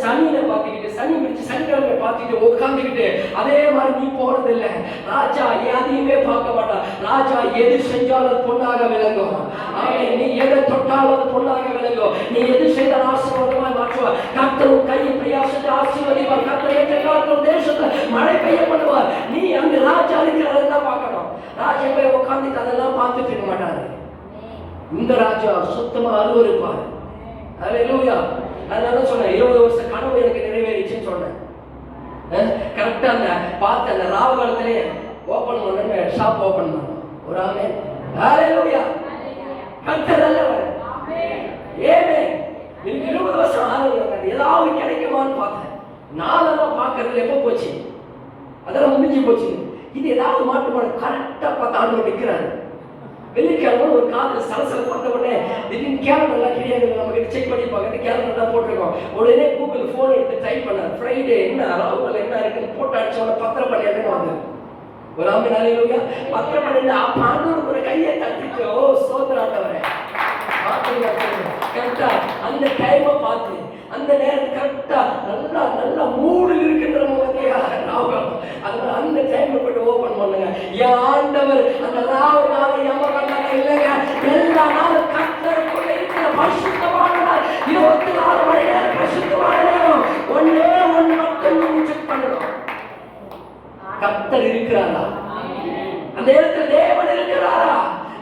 சனியை பார்த்துக்கிட்டு, சனி முடிச்சு சனிக்கிழமை பார்த்துக்கிட்டு உட்காந்துக்கிட்டு அதே மாதிரி நீ போறது இல்லை. ராஜா எதையுமே பார்க்க மாட்டான். ராஜா எது செஞ்சாலும் அது பொண்ணாக விளங்கும். நீ எதை தொட்டாலும் அது பொண்ணாக விளங்கும். நீ எது செய்தால் ஆசீர்வாதமாய் மாற்றுவார். கர்த்தர் கையை பிரயாசத்தை ஆசீர்வதிப்பார். கர்த்தர் ஏற்ற காலத்தில் தேசத்துல மழை பெய்ய பண்ணுவார். நீ அங்கு ராஜா இருக்கிறதான் பார்க்கணும். ராஜா போய் உட்காந்துட்டு அதெல்லாம் பார்த்துட்டு இருக்க மாட்டாரு. இந்த ராஜா சுத்தமா அருவருப்பார். ஹalleluya. அதனால சொன்னேன் 20 வருஷ கனவு எனக்கு நிறைவேறிச்சுன்னு சொன்னேன். கரெக்டா அந்த பார்த்து அந்த ராவு காலத்திலே ஓபன் பண்ண ஷாப் ஓபன் பண்ணோம். ஒரு ஆமே ஹalleluya. கர்த்தர் நல்லவர். ஆமென். ஆமென். எனக்கு 20 வருஷம் ஆனது ஏதாவது கிடைக்குமான்னு பார்த்தேன். நாளெல்லாம் பார்க்கறதுல எப்போ போச்சு? அதெல்லாம் முடிஞ்சு போச்சு. இது ஏதாவது மாட்டுமான கரெக்டா பார்த்து ஆண்டவர் நிற்கிறாரு. வெள்ளிக்கிழமை ஒரு காதல் சலசல பார்த்த உடனே திடீர்னு கேலண்டர்லாம் கிடையாது. நம்ம கிட்ட செக் பண்ணி பார்க்கறது கேலண்டர் தான் போட்டிருக்கோம். உடனே கூகுள் போன் எடுத்து டைப் பண்ணார். ஃப்ரைடே என்ன ராவுல என்ன இருக்குன்னு போட்டு அடிச்சோட 10:12 வந்து ஒரு ஆம்பி நாளையிலா 10:12 ஆண்டவர் ஒரு கையை தட்டிச்சோ சோதராட்டவரே கரெக்டா அந்த டைமை பார்த்து அந்த நேரம் கரெக்டா நல்லா மூடில் இருக்கின்றவங்க அதனால அந்த டைம்ல போயிட்டு ஓபன் பண்ணுங்க. என் ஆண்டவர் அந்த ராவுனால யமகண்டன இல்லைங்க. எல்லா நாளும் கர்த்தருக்குள்ள இருக்கிற பரிசுத்தமான 24 மணி நேரம் பரிசுத்தமான நேரம் ஒன்னே ஒன்று மட்டும் நீங்க செக் பண்ணணும். கர்த்தர் இருக்கிறாரா? அந்த இடத்துல தேவன் இருக்கிறாரா?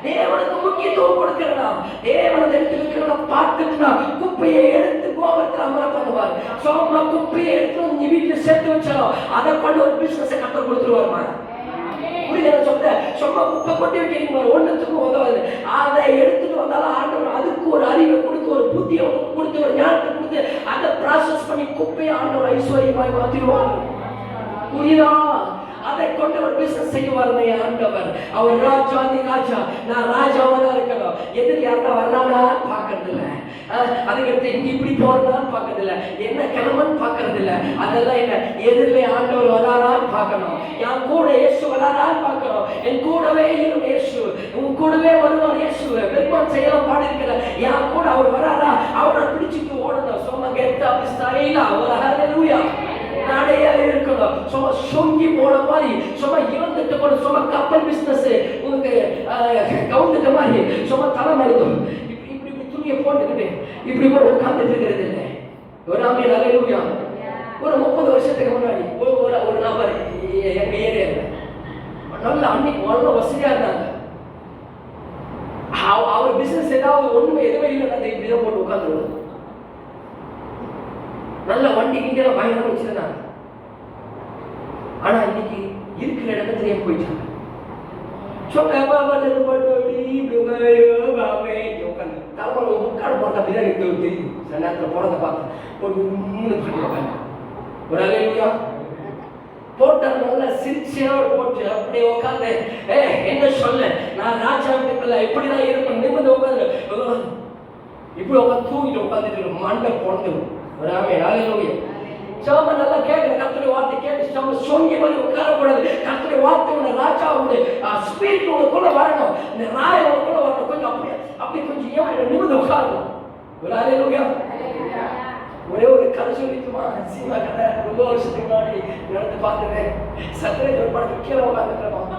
தேவனுக்கு முக்கியத்துவம் கொடுக்கிறதா? தேவனது இருக்கிறத பார்த்துட்டுனா குப்பையை எடுத்து கோபத்தில் அமர பண்ணுவார். சோமா குப்பையை எடுத்து நீ வீட்டுல சேர்த்து வச்சாலும் அதை கொண்டு ஒரு பிசினஸை கட்ட கொடுத்துருவாருமா. புரியுதா சொல்ற? சும்மா குப்பை கொட்டி வைக்கிறீங்க ஒன்றுத்துக்கும் உதவாது. அதை எடுத்துட்டு வந்தாலும் ஆண்டவர் அதுக்கு ஒரு அறிவை கொடுத்து ஒரு புத்தியை கொடுத்து ஒரு ஞானத்தை கொடுத்து அதை ப்ராசஸ் பண்ணி குப்பையை ஆண்டவர் ஐஸ்வர்யமாய் மாற்றிடுவார். புரியுதா? அதை கொண்டு ஒரு பிசினஸ் செய்வார் ஆண்டவர். அவர் ராஜாதி ராஜா, நான் ராஜாவா தான் இருக்கணும். எதிரி யாரா வர்றானா பாக்குறது இல்ல, அதுக்கடுத்து இங்க இப்படி போறதான்னு பாக்குறது இல்ல, என்ன கிளம்பன்னு பாக்குறது இல்ல, அதெல்லாம் என்ன எதிரிலே ஆண்டவர் வராரான்னு பார்க்கணும். என் கூட இயேசு வராரான்னு பார்க்கணும். என் கூடவே இருக்கும் இயேசு, உன் கூடவே வருவார் இயேசு. பெருமான் செய்யலாம் பாடி இருக்கிற என் கூட அவர் வராரா, அவரை பிடிச்சிட்டு ஓடணும். சும்மா கெட்டா பிஸ்தாயில அவர் ஹல்லேலூயா நடையா இருக்கணும். சும்மா சொங்கி போன மாதிரி, சும்மா இறந்துட்டு போன, சும்மா கப்பல் பிசினஸ் உனக்கு கவுந்துட்ட மாதிரி, சும்மா தலை மருத்துவம் இப்படி துணியை போட்டுக்கிட்டு இப்படி கூட உட்கார்ந்துட்டு இருக்கிறது இல்லை. ஒரு ஆமே ஹல்லேலூயா. ஒரு 30 வருஷத்துக்கு முன்னாடி ஒரு நபர் எங்க ஏரியால நல்ல அன்னைக்கு நல்ல வசதியா இருந்தாங்க. அவர் பிசினஸ் ஏதாவது ஒண்ணுமே எதுவுமே இல்லை, இப்படிதான் போட்டு உட்காந்துருவாங்க. நல்ல வண்டி கிண்டியெல்லாம் பயங்கரமா வச்சிருந்தாங்க. ஆனா இன்னைக்கு இருக்கிற இடத்துல போயிட்டாங்க. என்ன சொல்ல நான் ராஜா இப்படிதான் இருக்கும், நிமிர்ந்து உட்காந்து இப்படி உட்காந்து தூங்கிட்டு உட்காந்துட்டு மண்டை பொறந்துடும். நல்லா கேட்கிற கர்த்தருடைய வார்த்தை கேட்டு சொங்கி மாதிரி உட்காரக்கூடாது. கர்த்தருடைய வார்த்தை ராஜாவுடைய ஸ்பிரிட் உனக்குள்ள வரணும், இந்த ராய உனக்குள்ள வரணும். கொஞ்சம் அப்படி கொஞ்சம் ஏன் நிமிர்ந்து உட்காரணும். ஒரே ஒரு கதை சொல்லிக்குமா, சினிமா கதை ரொம்ப வருஷத்துக்கு முன்னாடி நடந்து பார்த்துட்டேன். சத்திரேஜ் ஒரு படத்துக்கு கீழே உட்காந்துருக்கோம்.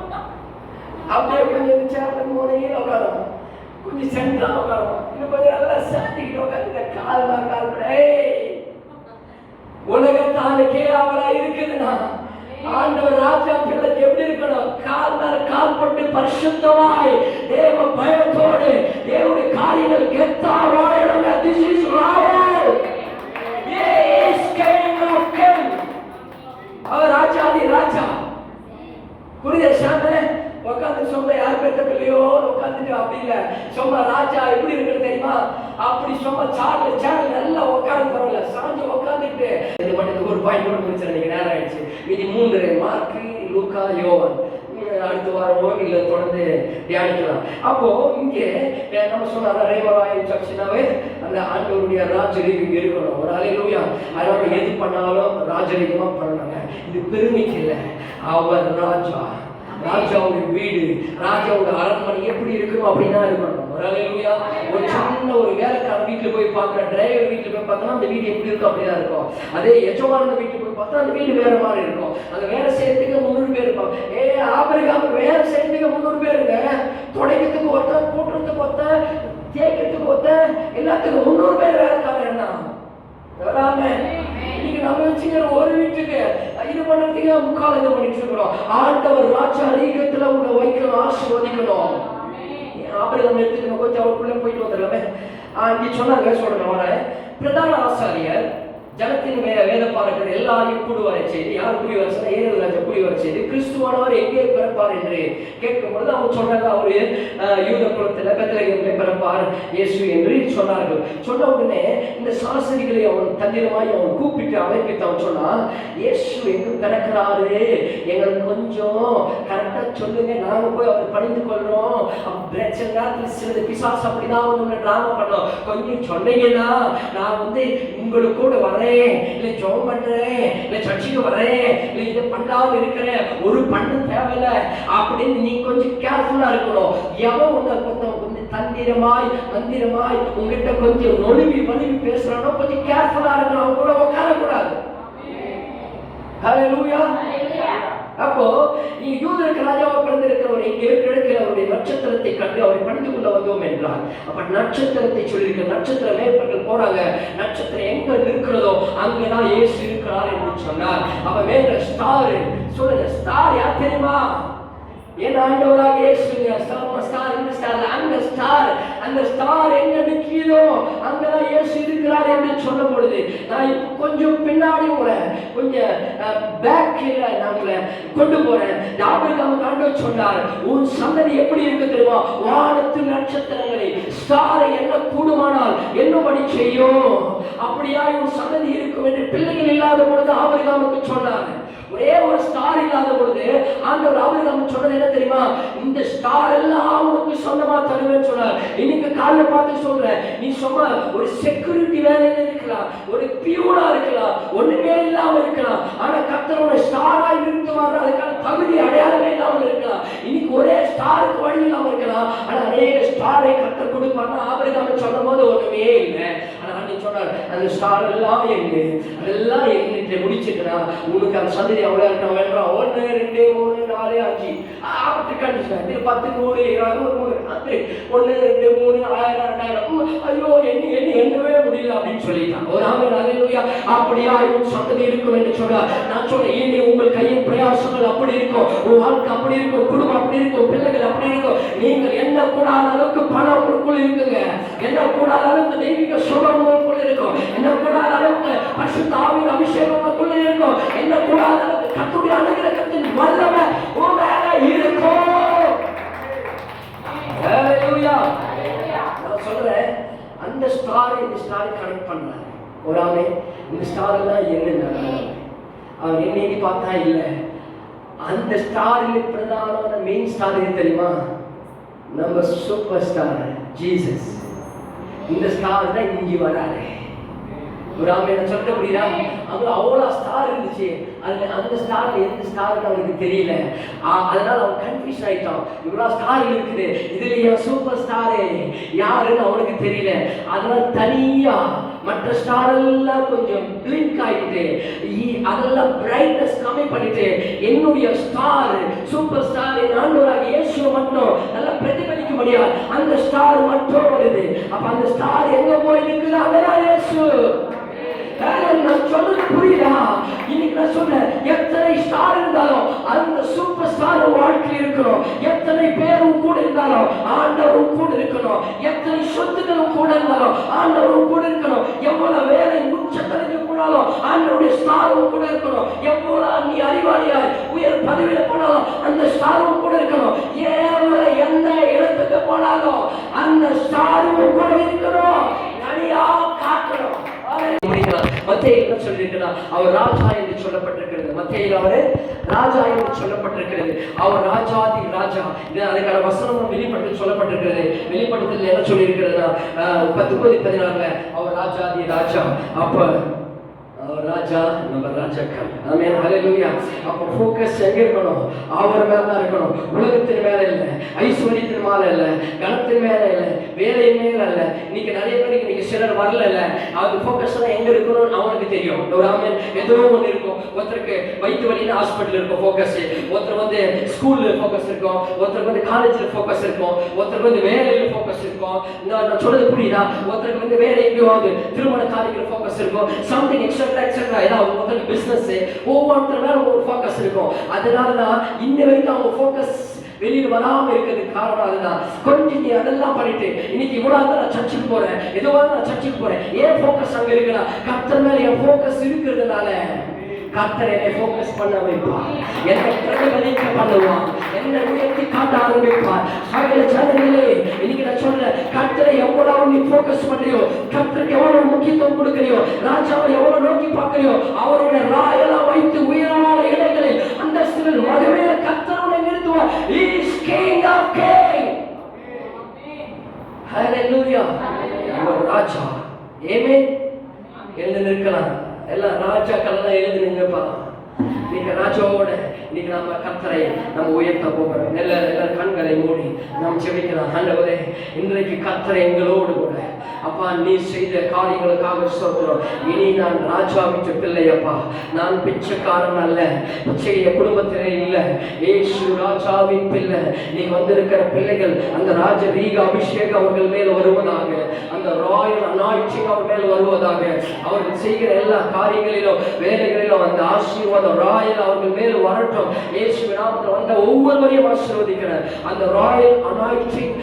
அப்படியே கொஞ்சம் சேர்ந்து மூணையே உட்காரும், கொஞ்சம் சென்டரா உட்காரும், இன்னும் கொஞ்சம் நல்லா சாட்டிக்கிட்டு உட்காந்து கால் உலகத்தானுக்கே அவரா இருக்குதுன்னா ஆண்டவர் ராஜா பிள்ளைக்கு எப்படி இருக்கணும்? கால் போட்டு பரிசுத்தமாய் தேவ பயத்தோடு தேவனுடைய காரியங்கள் கெத்தா வாழணும். This is royal. Yes, king of king. அவர் ராஜாதி ராஜா. புரியுதா சாமி? உட்காந்து சொன்ன யார் பெற்ற பிள்ளையோ உட்காந்துட்டு அப்படி இல்லை, சொன்ன ராஜா எப்படி இருக்குன்னு தெரியுமா? அப்படி சொன்ன சேனல் நல்லா உட்காந்து பரவாயில்ல, சாஞ்சு உட்காந்துட்டு இது மட்டும் ஒரு பாயிண்ட் கூட முடிச்சிட நீங்க நேரம் ஆயிடுச்சு. மீதி 3 மார்க்கு, லூக்கா, யோவான் அடுத்த வாரமோ இல்லை தொடர்ந்து தியானிக்கலாம். அப்போ இங்கே நம்ம சொன்ன ரேவராயன் சர்ச்சினாவே அந்த ஆண்டவருடைய ராஜரீகம் இருக்கணும். ஒரு ஹல்லேலூயா. அதனால எது பண்ணாலும் ராஜரீகமா பண்ணணுங்க. இது பெருமைக்கு இல்லை, அவர் ராஜா. ராஜாவுடைய வீடு, ராஜாவுடைய அரண்மனை எப்படி இருக்கணும் அப்படின்னா இருக்கணும். ஒரு சின்ன ஒரு வேலைக்காரன் வீட்டுல போய் பார்க்குற டிரைவர் வீட்டுல போய் பார்த்தோம்னா அந்த வீடு எப்படி இருக்கும் அப்படிதான் இருக்கும். அதே எஜமான வீட்டுல போய் பார்த்தா அந்த வீடு வேற மாதிரி இருக்கும். அங்க வேலை செய்யறதுக்கு 300 பேர் இருப்பாங்க. ஆபிரகாம் வேலை செய்யறதுக்கு 300 பேருங்க. துடைக்கிறதுக்கு ஒருத்தன், கூட்டுறதுக்கு ஒருத்தன், தேய்க்கிறதுக்கு ஒருத்தன், எல்லாத்துக்கும் 300 பேர் வேலைக்காரன். என்ன இன்னைக்கு நம்ம வச்சுக்கிற ஒரு வீட்டுக்கு இது பண்றதுக்கு முக்கால் இது பண்ணிட்டு இருக்கிறோம். ஆண்டவர் ராஜா அதிகத்துல உங்களை வைக்கணும், ஆசீர்வதிக்கணும். ஆபிரகாம் எடுத்துக்கணும், கொஞ்சம் அவருக்குள்ள போயிட்டு வந்துடலாமே. இங்க சொன்னாங்க சொல்றேன் வரேன். பிரதான ஆசாரியர் ஜனத்தின் வேத பாடகர் எல்லாரையும் கூடி வர செய்து, யார் கூடி வர செய்து? ஏழு ராஜா கூடி வர செய்து, கிறிஸ்துவானவர் எங்கே பிறப்பார் என்று கேட்கும் பொழுது அவங்க சொன்னாங்க, அவரு யூத குலத்துல பெத்லகேமிலே பிறப்பார் இயேசு என்று சொன்னார்கள். சொன்ன உடனே இந்த சாஸ்திரிகளை அவன் தந்திரமாய் அவன் கூப்பிட்டு அழைப்பித்து அவன் சொன்னான், இயேசு எங்க பிறக்கிறாரு, எங்களுக்கு கொஞ்சம் கரெக்டா சொல்லுங்க, நாங்க போய் அவர் பணிந்து கொள்றோம். சில பிசாசு அப்படிதான் வந்து டிராமா பண்ணோம், கொஞ்சம் சொன்னீங்கன்னா நான் உங்களுக்கு கூட வரேன், இல்ல ஜெபம் பண்றேன், இல்ல சர்ச்சுக்கு வரேன், இல்ல இதை பண்ணாம இருக்கிறேன், ஒரு பண்ண தேவையில்ல அப்படின்னு நீ கொஞ்சம் கேர்ஃபுல்லா இருக்கணும். எவன் கொஞ்சம் தந்திரமாய் மந்திரமாய் உங்ககிட்ட கொஞ்சம் நொழுவி வலிவி பேசுறானோ கொஞ்சம் கேர்ஃபுல்லா இருக்கணும், அவங்க கூட உட்காரக்கூடாது. ஹல்லேலூயா. அப்போ நீ யூதருக்கு ராஜாவாக பிறந்திருக்கிறவர் இங்கே இருக்கிற இடத்தில் அவருடைய நட்சத்திரத்தை கண்டு அவரை பணிந்து கொள்ள வந்தோம் என்றார். அப்ப நட்சத்திரத்தை சொல்லியிருக்க, நட்சத்திர மேற்பர்கள் போறாங்க, நட்சத்திரம் எங்க இருக்கிறதோ அங்கதான் இயேசு இருக்கிறார் என்று சொன்னார். அப்ப மேல ஸ்டார் சொல்லுங்க, ஸ்டார் யார் தெரியுமா? என் ஆண்டவராக இயேசுங்க. ஸ்டார் இந்த ஸ்டார், அந்த ஸ்டார், அந்த ஸ்டார் எங்க நிற்கிறதோ அங்கதான் இயேசு இருக்கிறார் என்று சொல்லும் பொழுது நான் இப்போ கொஞ்சம் பின்னாடி உங்களை கொஞ்சம் பேக்கில் நான் உங்களை கொண்டு போறேன். ஆபிரகாமுக்கு ஆண்டவர் சொன்னார், உன் சந்ததி எப்படி இருக்கு தெரியுமா? வானத்து நட்சத்திரங்களை ஸ்டாரை என்ன கூடுமானால் என்னபடி செய்யும், அப்படியா உன் சந்ததி இருக்கும் என்று பிள்ளைகள் இல்லாத பொழுது ஆபிரகாமுக்கு சொன்னார். ஒரே ஒரு ஸ்டார் இல்லாத பொழுது ஆண்டவர் ஆபிரகாம் சொன்னது என்ன தெரியுமா? இந்த ஸ்டார் எல்லாம் உனக்கு சொந்தமா தருவேன்னு சொன்னார். இன்னைக்கு காலைல பார்த்து சொல்றேன், நீ சும்மா ஒரு செக்யூரிட்டி வேலையில இருக்கலாம், ஒரு பியூனா இருக்கலாம், ஒண்ணுமே இல்லாம இருக்கலாம், ஆனா கர்த்தரோட ஸ்டாராய் நிறுத்துவார். அதுக்கான தகுதி அடையாளமே இல்லாமல் இருக்கலாம். இன்னைக்கு ஒரே ஸ்டாருக்கு வழி இல்லாம இருக்கலாம், ஆனா அநேக ஸ்டாரை கர்த்தர் கொடுப்பார்னா ஆபிரகாம் சொல்லும் போது ஒண்ணுமே இல்லை. ஆனா அன்னைக்கு சொன்னார், அந்த ஸ்டார் எல்லாம் எங்க அதெல்லாம் எங்க முடிச்சுக்கிறா உனக்கு அந்த சந்ததி அவ்வளவு இருக்கான் வேண்டாம். 1 2 3 4 5 ஆபத்து கண்டிஷன் 10 100 200 3 1 2 3 1000 2000 ஐயோ எண்ணவே முடியல அப்படின்னு சொல்லிட்டான். ஒரு ஆமென் அல்லேலூயா. அப்படியா இவன் சந்ததி இருக்கும் என்று சொன்னார். நான் சொல்றேன், இனி உங்கள் கையின் பிரயாசங்கள் அப்படி இருக்கும், உன் வாழ்க்கை அப்படி இருக்கும், குடும்பம் அப்படி இருக்கும், பிள்ளைகள் அப்படி இருக்கும். நீங்கள் என்ன கூடாத அளவுக்கு பணம் உங்களுக்குள்ள இருக்குங்க, என்ன கூடாத அளவுக்கு தெய்வீக சுகம் உங்களுக்குள்ள இருக்கும், என்ன கூடாத அளவுக்கு பரிசுத்த ஆவியின் அபிஷேகம் உங்களுக்குள்ள இருக்கும், என்ன கூடாத அளவுக்கு கர்த்தருடைய அனுகிரகத்தின் வல்லமை உன் மேல இருக்கும். ஹalleluya. நான் சொல்றேன், அந்த ஸ்டார் இந்த ஸ்டாரை கனெக்ட் பண்றாரு. ஒரு ஆமே இந்த ஸ்டார் எல்லாம் என்னன்னா அவன் என்னைக்கு பார்த்தா இல்ல, அந்த ஸ்டாரில் பிரதானமான மெயின் ஸ்டார் எது தெரியுமா? நம்ம சூப்பர் ஸ்டார் ஜீசஸ். இந்த ஸ்டார் தான் இங்கே வராரு. ஒரு ஆமே நான் சொல்ல முடியுதா? அவங்க அவ்வளோ ஸ்டார் இருந்துச்சு, அதுல அந்த ஸ்டார் எந்த ஸ்டார்னு அவனுக்கு தெரியல. அதனால அவன் கன்ஃபியூஸ் ஆயிட்டான். இவ்வளோ ஸ்டார் இருக்குது, இதுல என் சூப்பர் ஸ்டாரு யாருன்னு அவனுக்கு தெரியல. அதனால தனியா மற்ற ஸ்டார் எல்லாம் கொஞ்சம் பிளிங்க் ஆகிட்டு அதெல்லாம் பிரைட்னஸ் கம்மி பண்ணிட்டு என்னுடைய ஸ்டார் சூப்பர் ஸ்டார் என் ஆண்டவராகிய இயேசு மட்டும் நல்லா பிரதிபலிக்க முடியாது. அந்த ஸ்டார் மட்டும் வருது. அப்ப அந்த ஸ்டார் எங்க போய் இருக்குது? அங்கதான் இயேசு. நான் சொல்றது புரியுதா? இன்னைக்கு நான் சொன்னேன், எத்தனை ஸ்டார் இருந்தாலும் அந்த சூப்பர் ஸ்டார் வாழ்க்கையில் இருக்கணும். எத்தனை பேரும் கூட இருந்தாலும் ஆண்டவரும் கூட இருக்கணும். எத்தனை சொத்துக்களும் கூட இருந்தாலும் ஆண்டவரும் கூட இருக்கணும். எவ்வளவு வேலை உச்சத்தடைஞ்சு போனாலும் ஆண்டவருடைய ஸ்டாரும் கூட இருக்கணும். எவ்வளவு நீ அறிவாளியாய் உயர் பதவியில போனாலும் அந்த ஸ்டாரும் கூட இருக்கணும். எந்த இடத்துக்கு போனாலும் அந்த ஸ்டாரும் கூட இருக்கணும். தனியா காக்கணும். மத்தேயுல என்ன சொல்லியிருக்கிறார்? அவர் ராஜா என்று சொல்லப்பட்டிருக்கிறது. மத்தேயுல அவர் ராஜா என்று சொல்லப்பட்டிருக்கிறது. அவர் ராஜாதி ராஜா. அதுக்கான வசனம் வெளிப்படுத்தி சொல்லப்பட்டிருக்கிறது. வெளிப்படுத்தல் என்ன சொல்லியிருக்கிறதுனா 19:14 அவர் ராஜாதி ராஜா. அப்ப அவர் ராஜா, நம்ம ராஜாக்கள். ஆமென் ஹல்லேலூயா. அப்ப ஃபோக்கஸ் எங்க இருக்கணும்? அவர் மேல தான் இருக்கணும். உலகத்தின் மேல இல்ல, ஐஸ்வர்யத்தின் மேல இல்ல, கனத்தின் மேல இல்ல, வேலையின் மேல இல்ல. இன்னைக்கு நிறைய பேருக்கு இன்னைக்கு சிலர் வரல இல்ல, அது ஃபோக்கஸ் எங்க இருக்கணும் அவனுக்கு தெரியும். ஒரு ஆமென். ஏதோ ஒன்று இருக்கும். ஒருத்தருக்கு வயிற்று வலின்னு ஹாஸ்பிட்டல் இருக்கும் ஃபோக்கஸ், ஒருத்தர் வந்து ஸ்கூல்ல ஃபோக்கஸ் இருக்கும், ஒருத்தருக்கு வந்து காலேஜ்ல ஃபோக்கஸ் இருக்கும், ஒருத்தருக்கு வந்து வேலையில ஃபோக்கஸ் இருக்கும். நான் சொல்றது புரியுதா? ஒருத்தருக்கு வந்து வேற எங்கேயோ திருமண காரியங்கள் ஃபோக்கஸ் இருக்கும். சம்திங் எக்ஸ்ட்ரா ஏதாவது பிசினஸ் ஒவ்வொருத்தர் மேல ஒரு ஃபோக்கஸ் இருக்கும். அதனாலதான் இன்ன வரைக்கும் அவங்க ஃபோக்கஸ் வெளியில் வராம இருக்கிறதுக்கு காரணம் அதுதான். கொஞ்சம் நீ அதெல்லாம் பண்ணிட்டு இன்னைக்கு இவ்வளவு நான் சர்ச்சுக்கு போறேன், எதுவாக நான் சர்ச்சுக்கு போறேன், ஏன் ஃபோக்கஸ் அங்க இருக்குன்னா கர்த்தர் மேல என் ஃபோக்கஸ் இருக்கிறதுனால கர்த்தர் என்னை ஃபோக்கஸ் பண்ண வைப்பார், என்னை பிரதிபலிக்க பண்ணுவார், என்னை உயர்த்தி காட்ட ஆரம்பிப்பார். சகல ஜனங்களே இன்னைக்கு நான் சொல்றேன், கர்த்தரை எவ்வளவு நீ ஃபோக்கஸ் பண்றியோ, கர்த்தருக்கு எவ்வளவு முக்கியத்துவம் கொடுக்கறியோ, ராஜாவை எவ்வளவு நோக்கி பார்க்கறியோ, அவருடைய ராயலா வைத்து உயரான இடங்களில் அந்தஸ்தில் மகிமையில கர்த்தருடைய நிறுத்துவார். He is King of Kings. Hallelujah. அவர் ராஜா. ஆமென். எழுந்து நிற்கலாம். எல்லாம் ராஜாக்கள் எல்லாம் எழுந்து நின்றுப்பா. நீங்க ராஜாவோட இன்னைக்கு நம்ம கர்த்தரை நம்ம உயர்த்த போகிறோம். எல்லாரும் கண்களை மூடி நாம் ஜெபிக்கலாம். ஆண்டவரே, இன்றைக்கு கர்த்தரை எங்களோடு கூட அப்பா நீ செய்த காரியங்களுக்காக ஸ்தோத்திரம். இனி நான் ராஜாவின் பிள்ளை அப்பா, நான் பிச்சைக்காரன் அல்ல, பிச்சைய குடும்பத்திலே இல்லை, இயேசு ராஜாவின் பிள்ளை. நீ வந்திருக்கிற பிள்ளைகள் அந்த ராஜரீக அபிஷேகம் அவர்கள் மேல் வருவதாக, அந்த ராயல் அனாயிண்டிங் அவர் மேல் வருவதாக, அவர்கள் செய்கிற எல்லா காரியங்களிலும் வேலைகளிலும் அந்த ஆசீர்வாதம் ராயல் அவர்கள் மேல் வரட்டும். இயேசுவின் நாமத்தில் வந்த ஒவ்வொருவரையும் ஆசீர்வதிக்கிறேன். அந்த ராயல் அனாயிண்டிங்,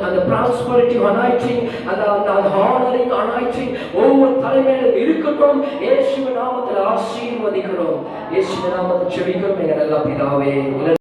அந்த பிராஸ்பரிட்டி அனாயிண்டிங், அந்த ஹானரிங் அனாயிண்டிங் ஒவ்வொரு தலைமையிலும் இருக்கட்டும். இயேசுவின் நாமத்தில் ஆசீர்வதிக்கிறோம். இயேசுவின் நாமத்தில் ஜெபிக்கிறோம் எங்கள் நல்ல பிதாவே.